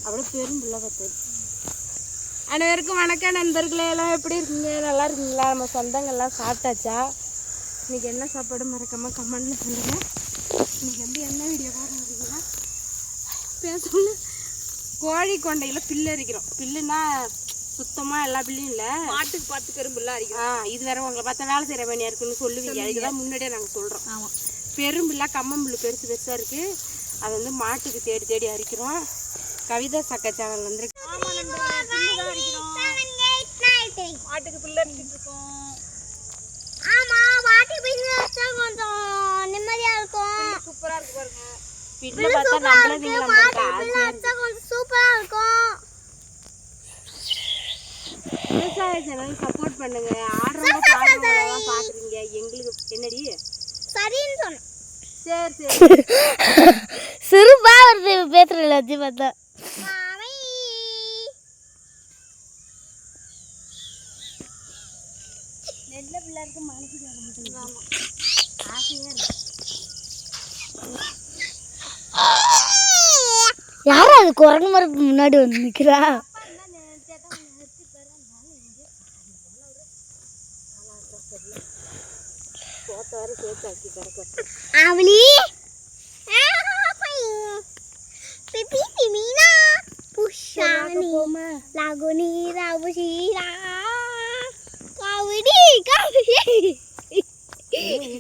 அப்படியே பெரும் பிள்ளை பார்த்து. அனைவருக்கும் வணக்கம் நண்பர்களே, எல்லாம் எப்படி இருக்கீங்க? நல்லா இருக்கீங்களா? நம்ம சொந்தங்கள்லாம் சாப்பிட்டாச்சா? இன்றைக்கி என்ன சாப்பாடு மறக்காமல் கமெண்ட்ல சொல்லுங்கள். இன்றைக்கி வந்து என்ன வீடியோ பார்க்குறீங்கன்னா பேசணும். கோழி கொண்டையில் பில்லு அரிக்கிறோம். பில்லுன்னா சுத்தமாக எல்லா பில்லும் இல்லை, மாட்டுக்கு பார்த்து பெரும்பில்லா அரிக்கிறோம். இது வேற உங்களை பார்த்தா வேலை செய்கிற வேணியாக இருக்குன்னு சொல்லுவீங்க. இதுதான் முன்னாடியே நாங்கள் சொல்கிறோம். ஆமாம், பெரும்பில்லா கம்மம்பில்லு பெருசு பெருசாக இருக்குது. அதை வந்து மாட்டுக்கு தேடி தேடி அரிக்கிறோம். கவிதா சக்கா சேனல் வந்து மாட்டுக்கு பில்லு அரிச்சிட்டு இருக்கோம். ஆமா, மாட்டுக்கு பில்லு அரிச்சா கொஞ்சம் நிம்மதியா இருக்கும். சூப்பரா இருக்கு பாருங்க. பில்லு பார்த்தா நம்மளே நீங்க பில்லு அரிச்சா கொஞ்சம் சூப்பரா இருக்கும். விவசாய சேனல் சப்போர்ட் பண்ணுங்க. ஆடுறவங்க பாடுறவங்க பாக்குறீங்க, எங்களுக்கு என்னடி சரின்னு சொன்னேன். சரி சரி. சிறுபா வருது பேசுறல அஜி பார்த்தா. நெல்ல பிள்ளைக்கு மனசுக்கு வர மாட்டேங்குது. ஆமா, ஆசையா இருக்கு. யாரா அது குரங்கு மரத்துக்கு முன்னாடி வந்து நிக்கிறா? அவளி பிபி மீனா புஷானி லாகுனி ராவுஷீரா காவடி காவடி.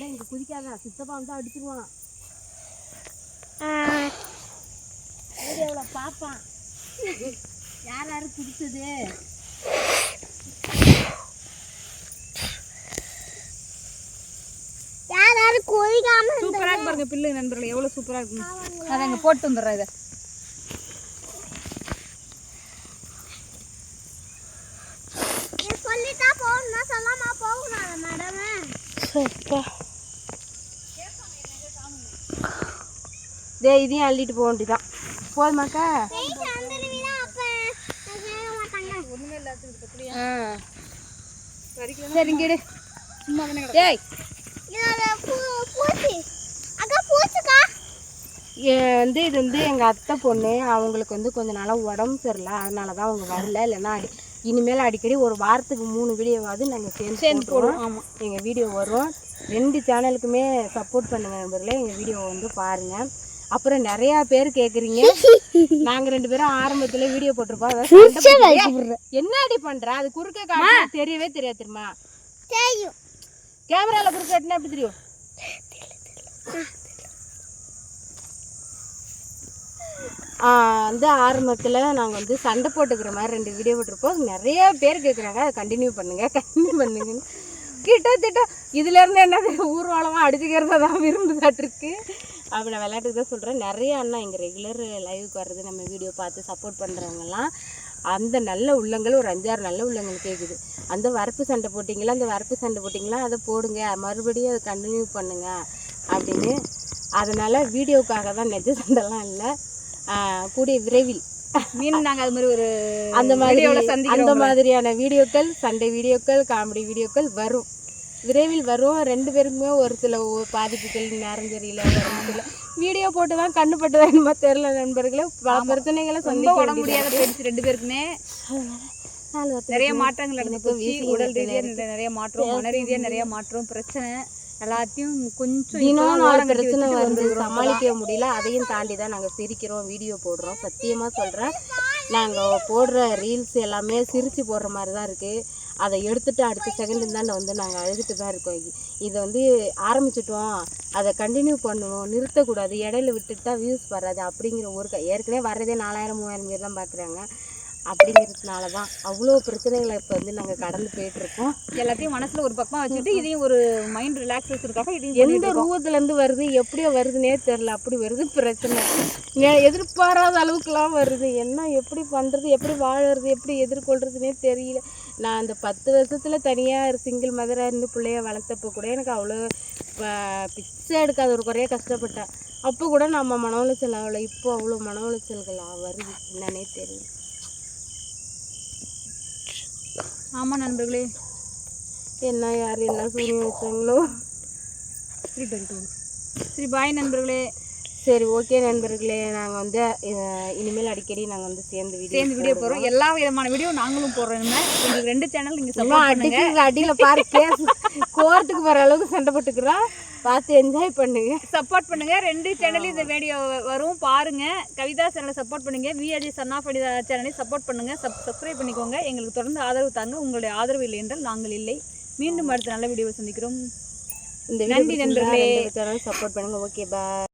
இங்க குதிக்காத, சித்தப்பா வந்து அடிச்சிருவான். வீடியோல பாப்பான் யார் யாரு குடிச்சது. யாராரு கோழிகாம சூப்பரா இருக்கு பாருங்க பில்லு நண்பர்களே, எவ்வளவு சூப்பரா இருக்கு. அதை அங்க போட்டு வந்துடுறேன். இதை சொல்லிட்டா போகணும்னா சொல்லாமா போகணும் மேடம். இதையும் அள்ளிட்டு போக வேண்டியதான். போதுமாக்கா? சரிங்க. சும்மா ஏய் வந்து இது வந்து எங்கள் அத்தை பொண்ணு. அவங்களுக்கு வந்து கொஞ்ச நாளாக உடம்பு சரியில்லை, அதனால தான் அவங்க வரல. இல்லைன்னா இனிமேல் அடிக்கடி ஒரு வாரத்துக்கு 3 வீடியோவாவது நாங்கள் சேர்ந்து போடுவோம். ஆமாம், எங்கள் வீடியோ வரும். 2 சேனலுக்குமே சப்போர்ட் பண்ணுங்கள் நண்பர்களே. எங்கள் வீடியோவை வந்து பாருங்கள். அப்புறம் நிறையா பேர் கேட்குறீங்க, நாங்கள் 2 பேரும் ஆரம்பத்தில் வீடியோ போட்டிருப்போம். என்னடி பண்ணுற? அது குறுக்க காட்டு தெரியவே தெரியாது தெரியுமா? கேமராவில் குறுக்க காட்டினா எப்படி தெரியும்? வந்து ஆரம்பத்தில் நாங்கள் வந்து சண்டை போட்டுக்கிற மாதிரி 2 வீடியோ போட்டிருப்போம். நிறைய பேர் கேட்குறாங்க, அதை கண்டினியூ பண்ணுங்கன்னு. கிட்டத்தட்ட இதுலேருந்து என்ன ஊர்வலமாக அடிச்சுக்கிறத தான் விரும்புதாட்டிருக்கு. அப்படி நான் விளையாட்டுக்கு தான் சொல்கிறேன். நிறைய அண்ணா எங்கள் ரெகுலர் லைவுக்கு வர்றது, நம்ம வீடியோ பார்த்து சப்போர்ட் பண்ணுறவங்கலாம் அந்த நல்ல உள்ளங்கள் ஒரு 5-6 நல்ல உள்ளங்கள் கேட்குது. அந்த வரப்பு சண்டை போட்டிங்களா அதை போடுங்க, மறுபடியும் அதை கண்டினியூ பண்ணுங்க அப்படின்னு. அதனால் வீடியோக்காக தான், நெஜ சண்டைலாம் இல்லை. கூடிய விரைவில் நாங்கள் அது மாதிரி ஒரு அந்த மாதிரியான வீடியோக்கள், சண்டை வீடியோக்கள், காமெடி வீடியோக்கள் வரும், விரைவில் வரும். 2 பேருக்குமே ஒரு சில பாதிப்புகள், நேரம் தெரியல, வீடியோ போட்டு தான் கண்ணுப்பட்டு வேணுமா தெரியல நண்பர்களே. பல பிரச்சனைகளை சந்திக்க முடியாத போயிடுச்சு 2 பேருக்குமே. நிறைய மாற்றங்கள் நடந்துச்சு. உடல் ரீதியாக நிறைய மாற்றம், மன ரீதியாக நிறைய மாற்றம், பிரச்சனை எல்லாத்தையும் கொஞ்சம் தினம் 4 பிரச்சனை வந்து சமாளிக்க முடியல. அதையும் தாண்டி தான் நாங்கள் சிரிக்கிறோம், வீடியோ போடுறோம். சத்தியமாக சொல்கிறேன், நாங்கள் போடுற ரீல்ஸ் எல்லாமே சிரித்து போடுற மாதிரி தான் இருக்குது. அதை எடுத்துகிட்டு அடுத்த செகண்டு தான் வந்து நாங்கள் அழுதுட்டு தான் இருக்கோம். இதை வந்து ஆரம்பிச்சிட்டோம், அதை கண்டினியூ பண்ணுவோம், நிறுத்தக்கூடாது, இடையில விட்டுட்டு தான் வியூஸ் வராது அப்படிங்கிற ஒரு ஏற்கனவே வர்றதே 4000-3000 பேர் தான் பார்க்குறாங்க. அப்படிங்கிறதுனால தான் அவ்வளோ பிரச்சனைகளை இப்போ வந்து நாங்கள் கடந்து போயிட்டுருக்கோம். எல்லாத்தையும் மனசில் ஒரு பக்கம் வச்சுட்டு இதையும் ஒரு மைண்ட் ரிலாக்ஸேஷனுக்காக இதையும் எந்த ரூபத்துலேருந்து வருது, எப்படியோ வருதுன்னே தெரில, அப்படி வருது பிரச்சனை. எதிர்பாராத அளவுக்குலாம் வருது. என்ன எப்படி பண்ணுறது, எப்படி வாழறது, எப்படி எதிர்கொள்கிறதுனே தெரியல. நான் அந்த 10 வருஷத்தில் தனியாக சிங்கிள் மதராக இருந்து பிள்ளைய வளர்த்தப்போ கூட எனக்கு அவ்வளோ பிச்சை எடுக்காத ஒரு குறையாக கஷ்டப்பட்டேன். அப்போ கூட நம்ம மன உளைச்சல் ஆகலை. இப்போ அவ்வளோ மன உளைச்சல்கள் வருது, என்னன்னே தெரியல. ஆமாம் நண்பர்களே, என்ன யார் என்ன சூனியம் வச்சாங்களோ. சரி பாய் நண்பர்களே. சரி ஓகே நண்பர்களே, நாங்கள் வந்து இனிமேல் அடிக்கடி நாங்கள் வந்து சேர்ந்து வீடியோ போடுறோம். எல்லா விதமான வீடியோ நாங்களும் போடுறோம். எங்களுக்கு 2 சேனல் நீங்கள் சப்போர்ட் பண்ணுங்க. அடியில் பாரு கேஸ் கோர்ட்டுக்கு வர அளவுக்கு சண்டை போட்டுக்கிறோம். பார்த்து என்ஜாய் பண்ணுங்க, சப்போர்ட் பண்ணுங்க. 2 சேனல்லையும் இந்த வீடியோ வரும் பாருங்க. கவிதா சேனலை சப்போர்ட் பண்ணுங்க, விஆர்ஜி சன் ஆஃப் அனிதா சேனலையும் சப்போர்ட் பண்ணுங்க. சப்ஸ்கிரைப் பண்ணிக்கோங்க. எங்களுக்கு தொடர்ந்து ஆதரவு தாங்க. உங்களுடைய ஆதரவு இல்லை என்றால் நாங்கள் இல்லை. மீண்டும் அடுத்த நல்ல வீடியோவை சந்திக்கிறோம். இந்த நன்றி நண்பர்களே. சப்போர்ட் பண்ணுங்க. Okay bye.